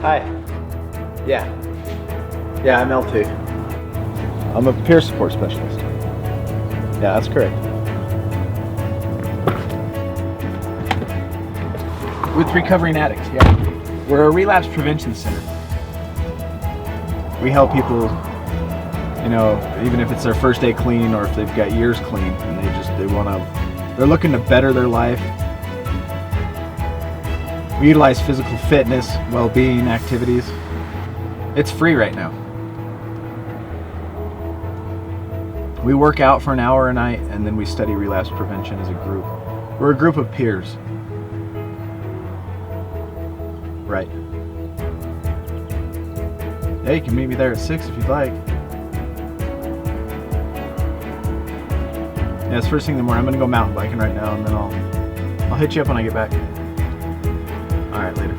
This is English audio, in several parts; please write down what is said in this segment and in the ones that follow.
Hi. Yeah. Yeah, I'm L2. I'm a peer support specialist. Yeah, that's correct. With recovering addicts, yeah. We're a relapse prevention center. We help people, you know, even if it's their first day clean or if they've got years clean and they're looking to better their life. We utilize physical fitness, well-being activities. It's free right now. We work out for an hour a night and then we study relapse prevention as a group. We're a group of peers. Right. Yeah, you can meet me there at 6 if you'd like. Yeah, it's first thing in the morning. I'm gonna go mountain biking right now and then I'll hit you up when I get back. All right, later.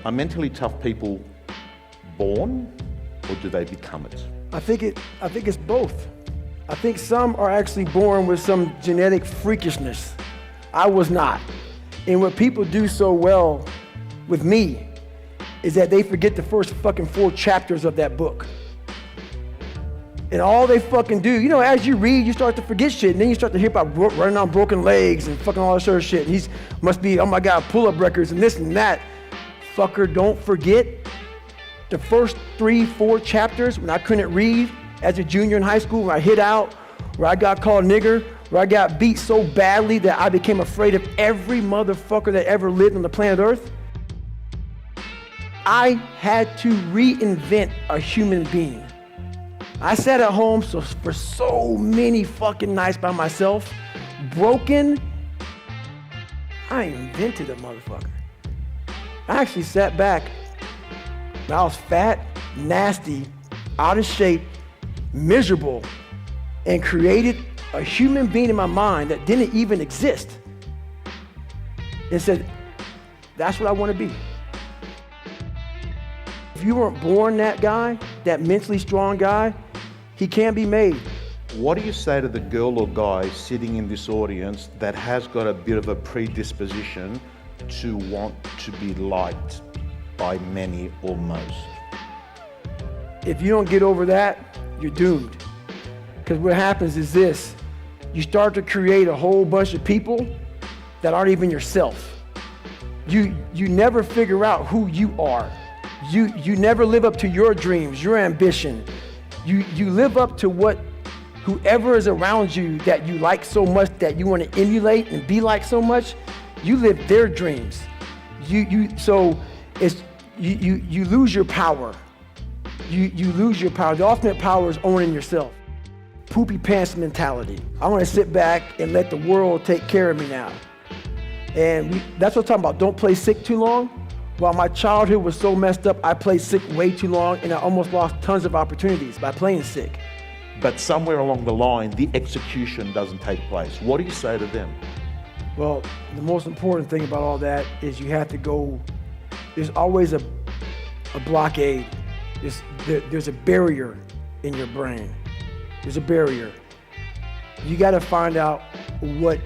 Are mentally tough people born or do they become it? I think it's both. I think some are actually born with some genetic freakishness. I was not. And what people do so well with me is that they forget the first fucking 4 chapters of that book. And all they fucking do, you know, as you read, you start to forget shit, and then you start to hear about running on broken legs and fucking all that sort of shit. And must be, oh my God, pull-up records and this and that. Fucker, don't forget the first 3-4 chapters when I couldn't read as a junior in high school, when I hid out, where I got called nigger, where I got beat so badly that I became afraid of every motherfucker that ever lived on the planet Earth. I had to reinvent a human being. I sat at home for so many fucking nights by myself, broken. I invented a motherfucker. I actually sat back when I was fat, nasty, out of shape, miserable, and created a human being in my mind that didn't even exist. And said, that's what I want to be. If you weren't born that guy, that mentally strong guy, he can't be made. What do you say to the girl or guy sitting in this audience that has got a bit of a predisposition to want to be liked by many or most? If you don't get over that, you're doomed. Because what happens is this, you start to create a whole bunch of people that aren't even yourself. You never figure out who you are. You never live up to your dreams, your ambition. You live up to what whoever is around you that you like so much, that you want to emulate and be like so much, you live their dreams. You lose your power. You lose your power. The ultimate power is owning yourself. Poopy pants mentality. I want to sit back and let the world take care of me now. And that's what I'm talking about. Don't play sick too long. While my childhood was so messed up, I played sick way too long, and I almost lost tons of opportunities by playing sick. But somewhere along the line, the execution doesn't take place. What do you say to them? Well, the most important thing about all that is you have to go, there's always a blockade. There's a barrier in your brain. There's a barrier. You gotta find out what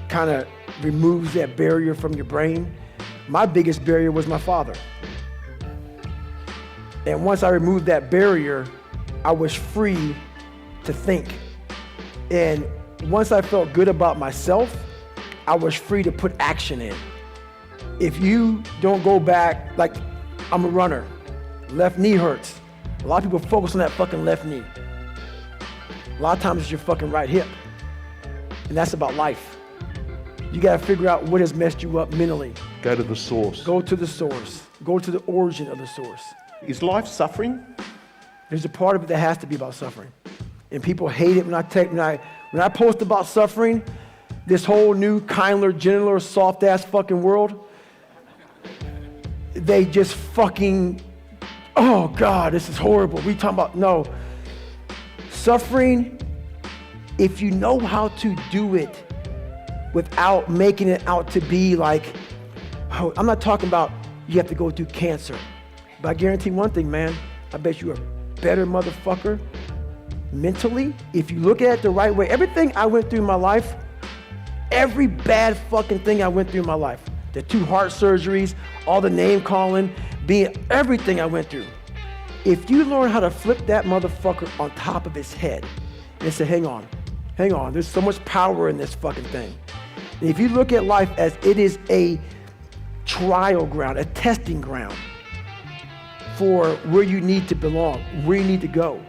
kind of removes that barrier from your brain. My biggest barrier was my father. And once I removed that barrier, I was free to think. And once I felt good about myself, I was free to put action in. If you don't go back, like I'm a runner, left knee hurts. A lot of people focus on that fucking left knee. A lot of times it's your fucking right hip. And that's about life. You gotta figure out what has messed you up mentally. Go to the source. Go to the source. Go to the origin of the source. Is life suffering? There's a part of it that has to be about suffering. And people hate it when I post about suffering, this whole new kindler, gentler, soft-ass fucking world, they just fucking, oh God, this is horrible. We talking about, no. Suffering, if you know how to do it without making it out to be like, oh, I'm not talking about you have to go through cancer. But I guarantee one thing, man, I bet you're a better motherfucker mentally if you look at it the right way. Everything I went through in my life, every bad fucking thing I went through in my life, the 2 heart surgeries, all the name calling, everything I went through. If you learn how to flip that motherfucker on top of his head and say, hang on, there's so much power in this fucking thing. And if you look at life as it is a trial ground, a testing ground for where you need to belong, where you need to go,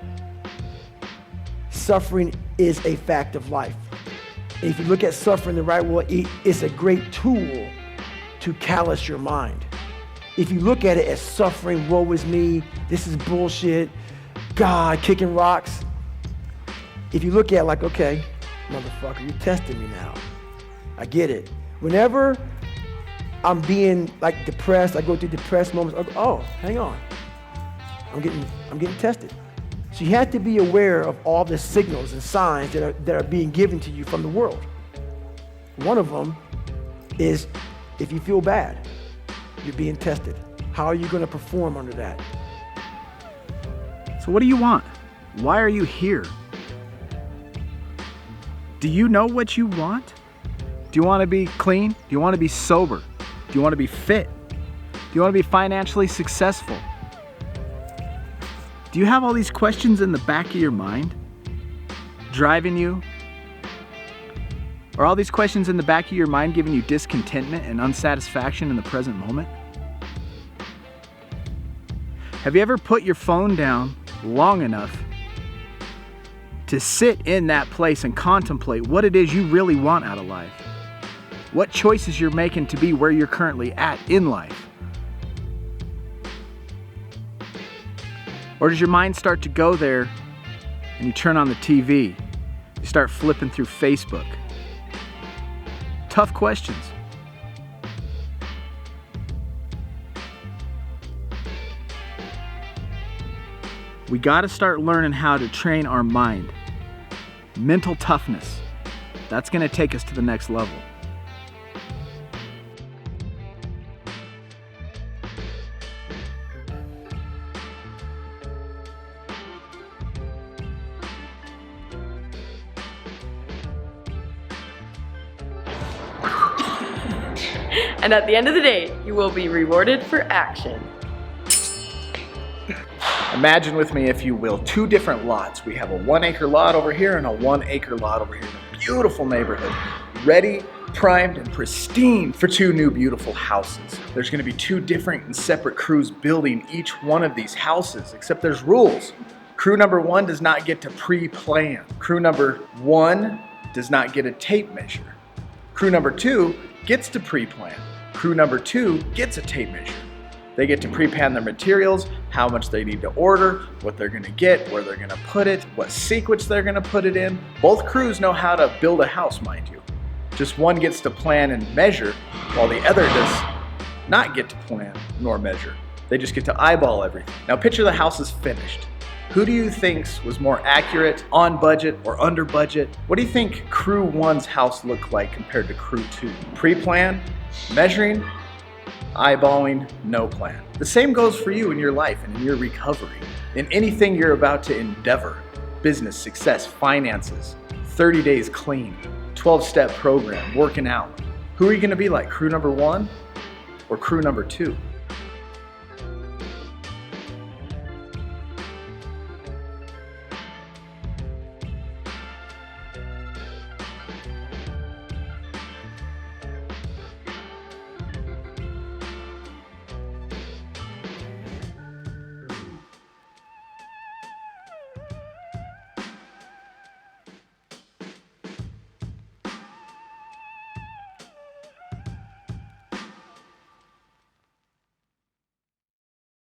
suffering is a fact of life. And if you look at suffering the right way, it's a great tool to callous your mind. If you look at it as suffering, woe is me, this is bullshit, God, kicking rocks. If you look at it like, okay, motherfucker, you're testing me now. I get it. Whenever I'm being like depressed, I go through depressed moments, I go, oh, hang on. I'm getting tested. So you have to be aware of all the signals and signs that are being given to you from the world. One of them is if you feel bad, you're being tested. How are you going to perform under that? So what do you want? Why are you here? Do you know what you want? Do you want to be clean? Do you want to be sober? Do you want to be fit? Do you want to be financially successful? Do you have all these questions in the back of your mind driving you? Are all these questions in the back of your mind giving you discontentment and unsatisfaction in the present moment? Have you ever put your phone down long enough to sit in that place and contemplate what it is you really want out of life? What choices you're making to be where you're currently at in life? Or does your mind start to go there and you turn on the TV? You start flipping through Facebook? Tough questions. We got to start learning how to train our mind. Mental toughness. That's going to take us to the next level. And at the end of the day, you will be rewarded for action. Imagine with me, if you will, 2 different lots. We have a 1-acre lot over here and a 1-acre lot over here. In a beautiful neighborhood, ready, primed, and pristine for 2 new beautiful houses. There's gonna be 2 different and separate crews building each one of these houses, except there's rules. Crew number 1 does not get to pre-plan. Crew number 1 does not get a tape measure. Crew number 2 gets to pre-plan. Crew number 2 gets a tape measure. They get to pre-plan their materials, how much they need to order, what they're gonna get, where they're gonna put it, what sequence they're gonna put it in. Both crews know how to build a house, mind you. Just one gets to plan and measure, while the other does not get to plan nor measure. They just get to eyeball everything. Now picture the house is finished. Who do you think was more accurate, on budget or under budget? What do you think crew 1's house looked like compared to crew 2? Pre-plan, measuring, eyeballing, no plan. The same goes for you in your life and in your recovery. In anything you're about to endeavor, business, success, finances, 30 days clean, 12-step program, working out. Who are you gonna be like, crew number 1 or crew number 2?